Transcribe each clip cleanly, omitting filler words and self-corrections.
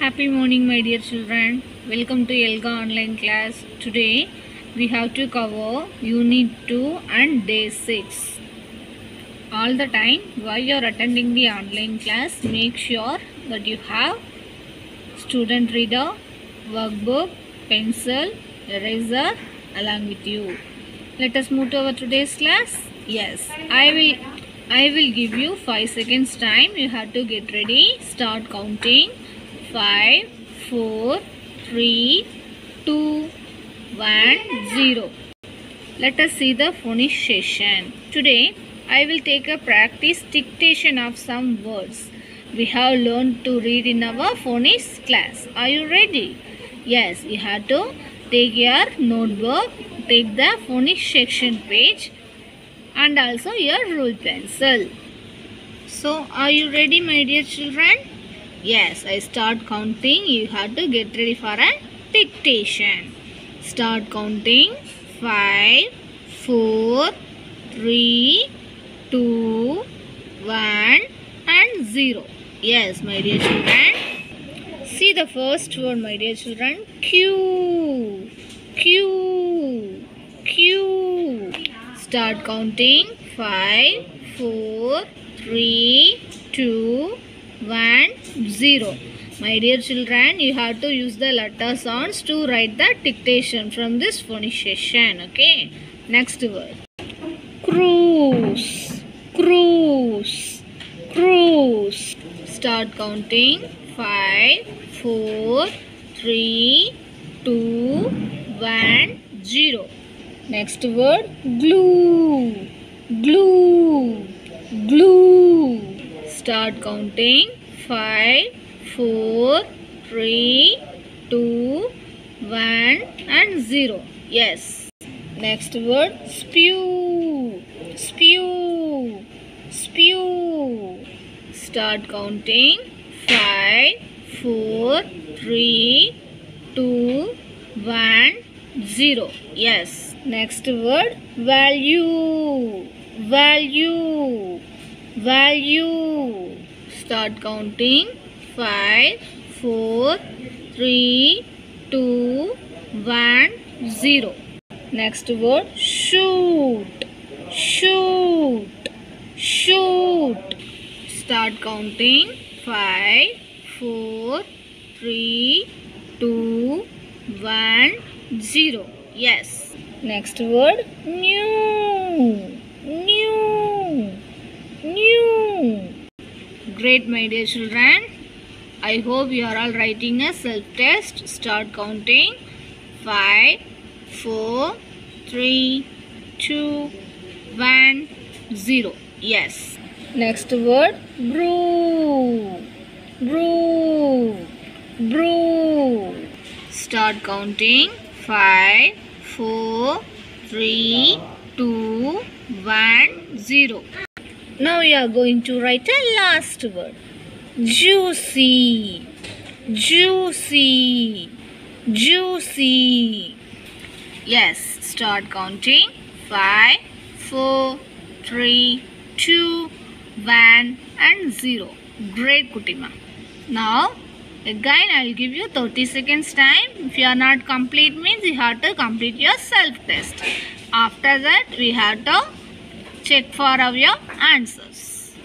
Happy morning, my dear children. Welcome to Elga online class. Today we have to cover Unit 2 and Day 6. All the time while you are attending the online class, make sure that you have student reader, workbook, pencil, eraser along with you. Let us move to our today's class. Yes, I will give you 5 seconds time. You have to get ready. Start counting. 5, 4, 3, 2, 1, 0. Let us see the phonization. Today, I will take a practice dictation of some words we have learned to read in our phonics class. Are you ready? Yes, you have to take your notebook, take the phonics section page and also your rule pencil. So, are you ready, my dear children? Yes, I start counting. You have to get ready for a dictation. Start counting. 5, 4, 3, 2, 1 and 0. Yes, my dear children. See the first word, my dear children. Q. Q. Q. Start counting. 5, 4, 3, 2, 1, 0. My dear children, you have to use the letter sounds to write the dictation from this phonization. Okay. Next word. Cruise. Cruise. Cruise. Start counting. 5, 4, 3, 2, 1, 0. Next word. Glue. Glue. Glue. Start counting. 5, 4, 3, 2, 1 and 0. Yes. Next word. Spew. Spew. Spew. Start counting. 5, 4, 3, 2, 1, 0. Yes. Next word. Value. Value. Value. Start counting. 5, 4, 3, 2, 1, 0. Next word. Shoot. Shoot. Shoot. Start counting. 5, 4, 3, 2, 1, 0. Yes. Next word. New. New. New. Great, my dear children. I hope you are all writing a self-test. Start counting. 5, 4, 3, 2, 1, 0. Yes. Next word. Brew. Brew. Brew. Start counting. 5, 4, 3, 2, 1, 0. Now you are going to write a last word. Juicy. Juicy. Juicy. Yes, start counting. 5, 4, 3, 2, 1 and 0. Great, Kutima. Now, again I will give you 30 seconds time. If you are not complete means you have to complete your self-test. After that, we have to check for your answers.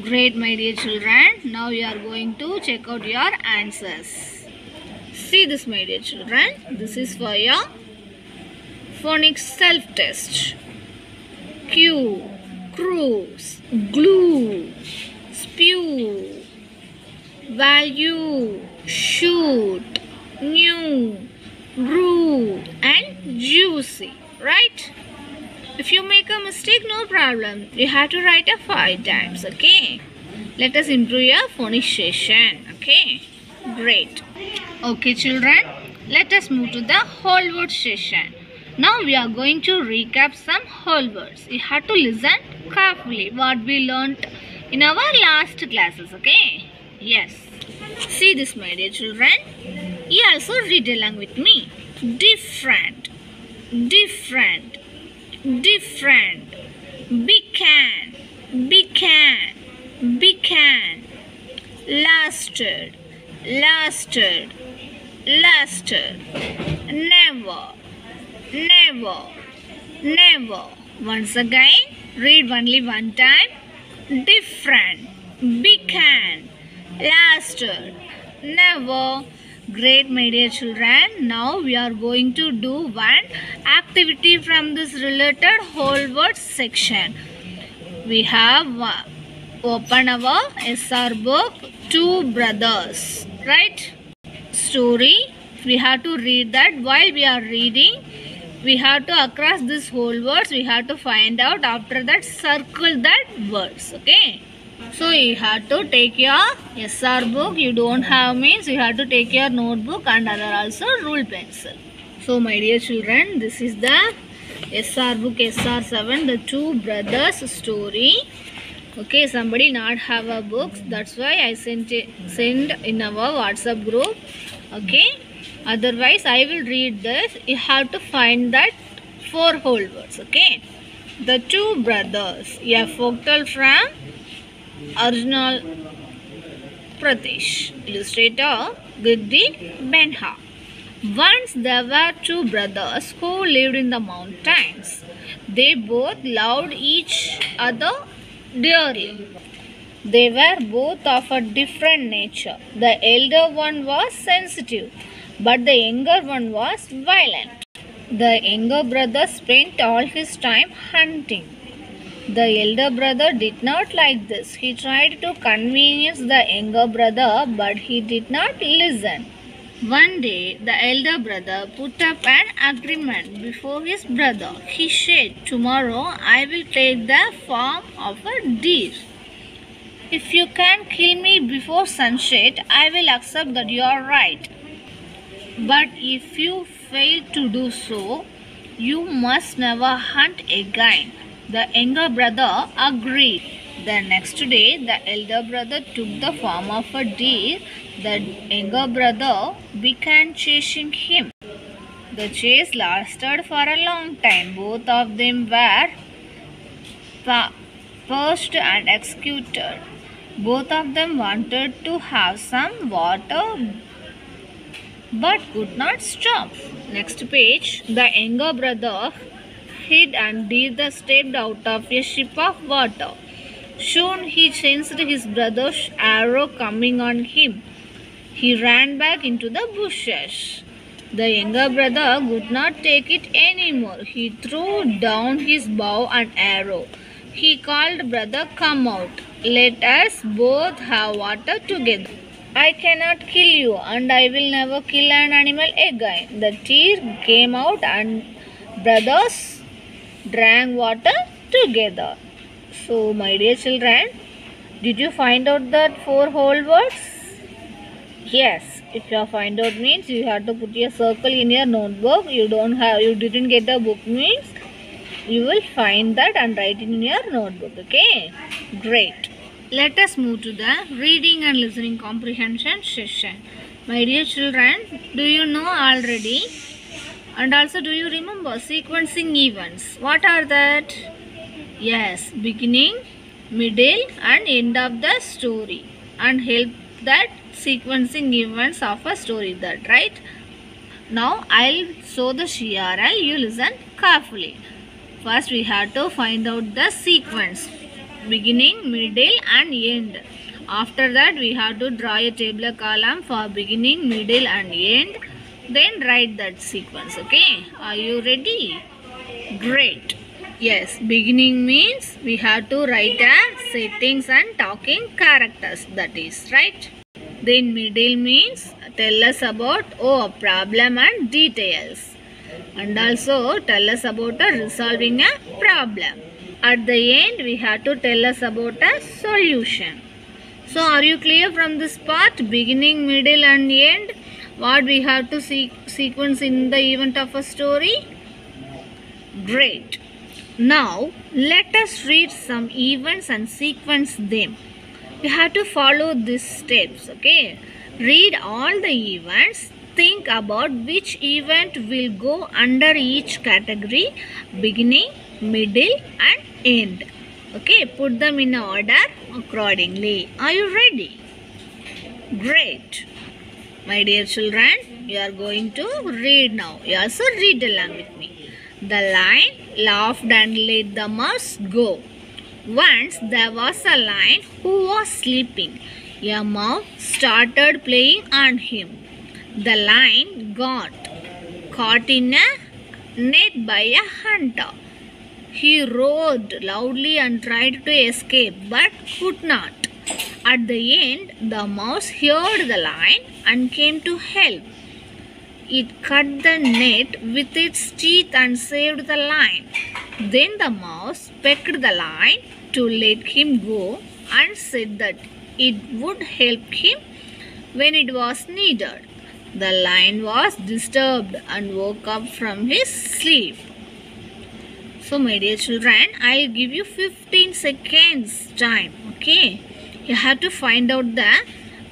Great, my dear children. Now you are going to check out your answers. See this, my dear children. This is for your phonics self-test. Q, cruise, glue, spew, value, shoot, new, brew and juicy. Right? If you make a mistake, no problem. You have to write it 5 times. Okay? Let us improve your phonization. Okay? Great. Okay, children. Let us move to the whole word session. Now we are going to recap some whole words. You have to listen carefully what we learnt in our last classes. Okay? Yes. See this, my dear children. You also read along with me. different, different, different, began, began, began, lasted, lasted, lasted, never, never, never. Once again, read only one time. Different, began, lasted, never. Great, my dear children. Now we are going to do one activity from this related whole word section. We have open our SR book, Two Brothers, right? Story. We have to read that. While we are reading, we have to across this whole words. We have to find out. After that, circle that words. Okay. So you have to take your SR book. You don't have means you have to take your notebook and other also rule pencil. So my dear children, this is the SR book SR7, the Two Brothers story. Okay, somebody not have a book. That's why I send in our WhatsApp group. Okay. Otherwise, I will read this. You have to find that 4 whole words. Okay. The Two Brothers. A folktale from Arjunal Pradesh. Illustrator Giddi Benha. Once there were 2 brothers who lived in the mountains. They both loved each other dearly. They were both of a different nature. The elder one was sensitive, but the younger one was violent. The younger brother spent all his time hunting. The elder brother did not like this. He tried to convince the younger brother, but he did not listen. One day, the elder brother put up an agreement before his brother. He said, "Tomorrow I will take the form of a deer. If you can kill me before sunset, I will accept that you are right. But if you fail to do so, you must never hunt again." The younger brother agreed. The next day, the elder brother took the form of a deer. The younger brother began chasing him. The chase lasted for a long time. Both of them were pursued and executed. Both of them wanted to have some water but could not stop. Next page. The younger brother hid and deer stepped out of a ship of water. Soon he sensed his brother's arrow coming on him. He ran back into the bushes. The younger brother could not take it anymore. He threw down his bow and arrow. He called, "Brother, come out. Let us both have water together. I cannot kill you, and I will never kill an animal again." The deer came out and brothers drank water together. So, my dear children, did you find out that 4 whole words? Yes. If you find out means you have to put a circle in your notebook. You didn't get the book means you will find that and write it in your notebook. Okay? Great. Let us move to the reading and listening comprehension session. My dear children, do you know already? And also, do you remember sequencing events? What are that? Yes, beginning, middle and end of the story. And help that sequencing events of a story, that right? Now I'll show the CRL. You listen carefully. First we have to find out the sequence. Beginning, middle and end. After that we have to draw a tabular column for beginning, middle and end. Then write that sequence. Okay? Are you ready? Great. Yes, beginning means we have to write a settings and talking characters. That is right. Then middle means tell us about a problem and details. And also tell us about resolving a problem. At the end we have to tell us about a solution. So are you clear from this part? Beginning, middle and end. What we have to sequence in the event of a story? Great. Now let us read some events and sequence them. You have to follow these steps. Okay. Read all the events think about which event will go under each category: beginning, middle and end. Okay, put them in order accordingly. Are you ready? Great. My dear children, you are going to read now. You also read along with me. The lion laughed and let the mouse go. Once there was a lion who was sleeping. A mouse started playing on him. The lion got caught in a net by a hunter. He roared loudly and tried to escape but could not. At the end, the mouse heard the lion and came to help. It cut the net with its teeth and saved the lion. Then the mouse pecked the lion to let him go and said that it would help him when it was needed. The lion was disturbed and woke up from his sleep. So my dear children, I'll give you 15 seconds time. Okay, you have to find out the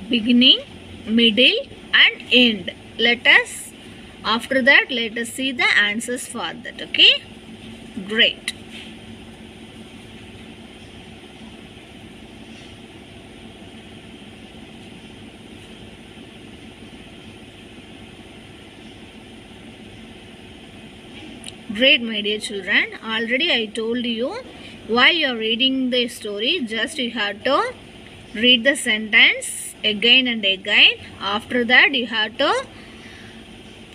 beginning, middle and end. After that, let us see the answers for that. Okay, great. Great, my dear children. Already I told you, while you are reading the story, just you have to read the sentence again and again. After that, you have to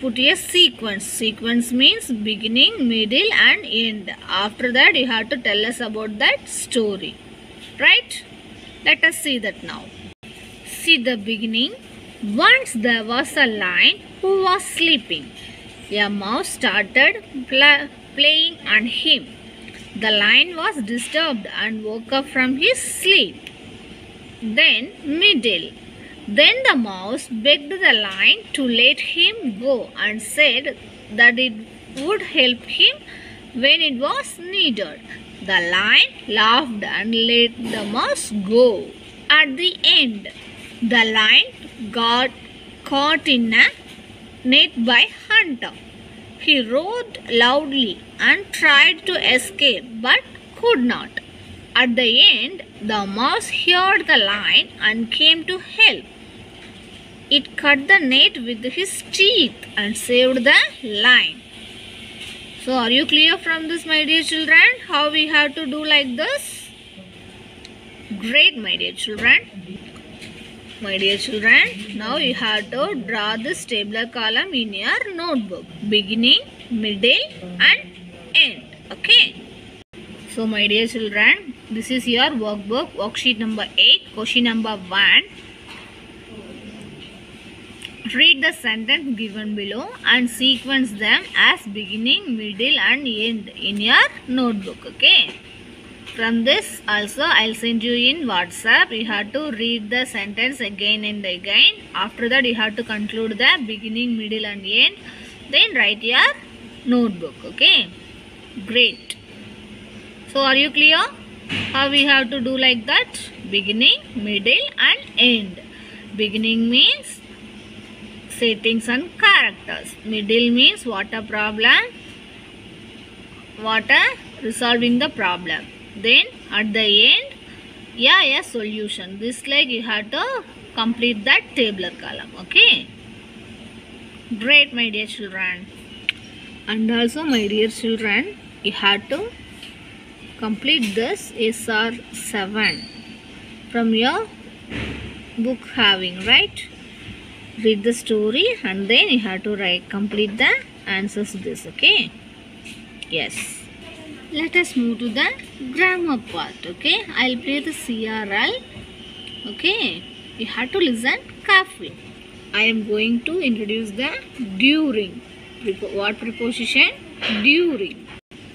put a sequence. Sequence means beginning, middle and end. After that, you have to tell us about that story. Right? Let us see that now. See the beginning. Once there was a lion who was sleeping. A mouse started playing on him. The lion was disturbed and woke up from his sleep. Then middle. Then the mouse begged the lion to let him go and said that it would help him when it was needed. The lion laughed and let the mouse go. At the end, the lion got caught in a net by hunter. He roared loudly and tried to escape but could not. At the end, the mouse heard the lion and came to help. It cut the net with his teeth and saved the lion. So are you clear from this, my dear children? How we have to do like this? Great, my dear children. My dear children, now you have to draw this tabular column in your notebook. Beginning, middle and end. Okay. So my dear children, this is your workbook, worksheet number 8, question number 1. Read the sentence given below and sequence them as beginning, middle and end in your notebook. Okay. From this also I'll send you in WhatsApp. You have to read the sentence again and again. After that you have to conclude the beginning, middle and end. Then write your notebook. Okay. Great. So are you clear? How we have to do like that? Beginning, middle and end. Beginning means settings and characters. Middle means what a problem, resolving the problem. Then at the end, a solution. This like you have to complete that tabular column. Okay. Great, my dear children. And also, my dear children, you have to complete this SR 7 from your book having, right? Read the story and then you have to complete the answers to this. Okay. Yes. Let us move to the grammar part. Okay, I'll play the CRL. Okay, you have to listen carefully. I am going to introduce the during. What preposition? During.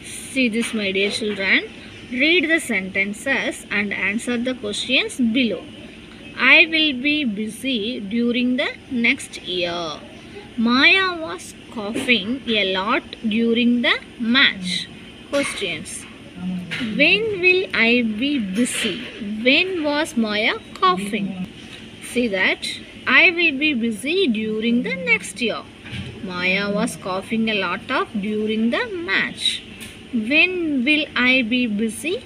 See this, my dear children. Read the sentences and answer the questions below. I will be busy during the next year. Maya was coughing a lot during the match. Questions. When will I be busy? When was Maya coughing? See that? I will be busy during the next year. Maya was coughing a lot of during the match. When will I be busy?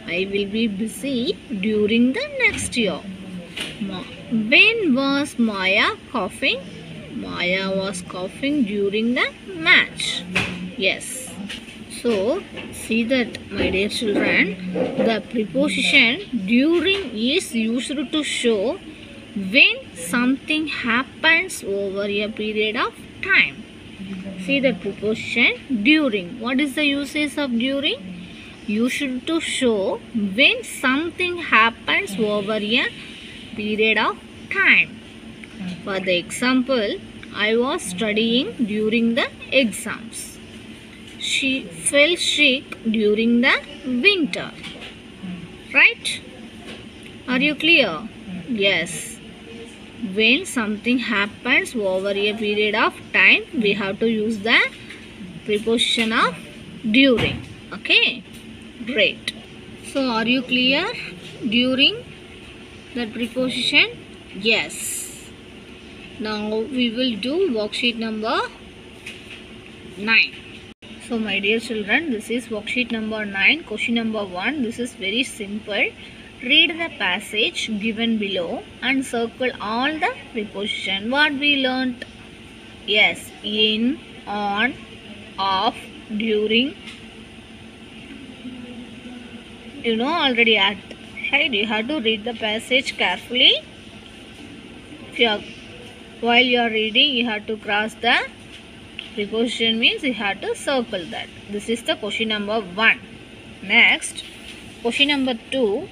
I will be busy during the next year. When was Maya coughing? Maya was coughing during the match. Yes. So, see that, my dear children, the preposition during is used to show when something happens over a period of time. See the preposition during. What is the usage of during? Used to show when something happens over a period of time. For the example, I was studying during the exams. She fell sick during the winter. Right? Are you clear? Yes. When something happens over a period of time, we have to use the preposition of during. Okay? Great. So, are you clear? During that preposition? Yes. Now, we will do worksheet number 9. So, my dear children, this is worksheet number 9, question number 1. This is very simple. Read the passage given below and circle all the preposition. What we learnt? Yes, in, on, off, during. You know already at, right? You have to read the passage carefully. While you are reading, you have to cross the preposition, means you have to circle that. This is the question number 1. Next, question number 2.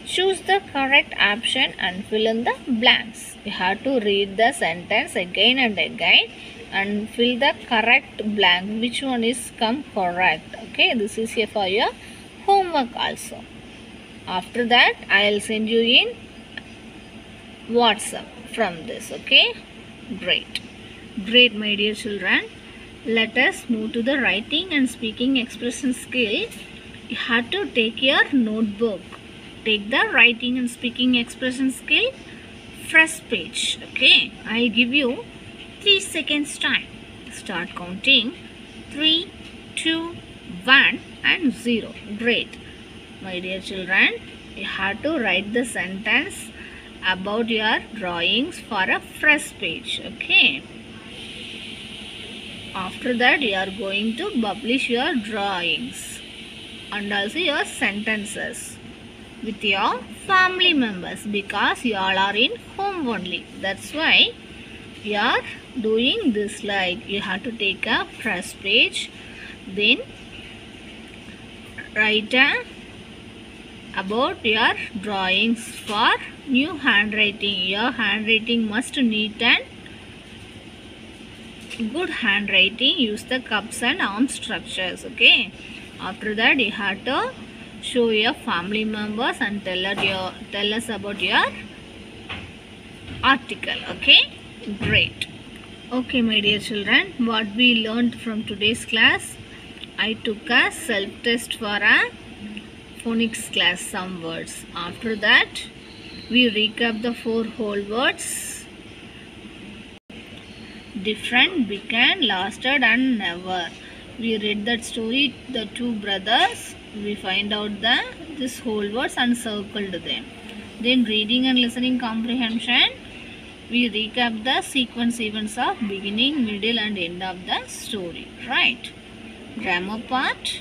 Choose the correct option and fill in the blanks. You have to read the sentence again and again and fill the correct blank. Which one is come correct? Okay, this is here for your homework also. After that, I will send you in WhatsApp from this. Okay, great. Great, my dear children. Let us move to the writing and speaking expression skill. You have to take your notebook. Take the writing and speaking expression skill, first page. Okay, I give you 3 seconds time. Start counting. 3, 2, 1 and 0. Great. My dear children, you have to write the sentence about your drawings for a first page. Okay. After that, you are going to publish your drawings and also your sentences with your family members, because you all are in home only. That's why you are doing this. Like, you have to take a first page, then write about your drawings for new handwriting. Your handwriting must neat and good handwriting. Use the cups and arm structures. Okay. After that, you have to show your family members and tell us about your article. Okay, great. Okay, my dear children, what we learned from today's class, I took a self-test for a phonics class, some words. After that, we recap the 4 whole words: different, began, lasted and never. We read that story, the 2 brothers. We find out this whole words and circled them. Then reading and listening comprehension. We recap the sequence events of beginning, middle and end of the story. Right. Grammar part.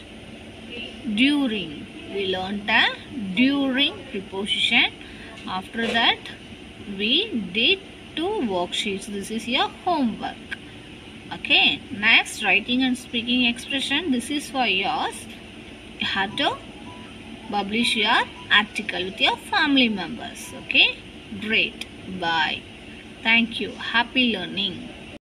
During. We learnt a during preposition. After that, we did 2 worksheets. This is your homework. Okay. Next, writing and speaking expression. This is for yours. You have to publish your article with your family members. Okay, great. Bye. Thank you. Happy learning.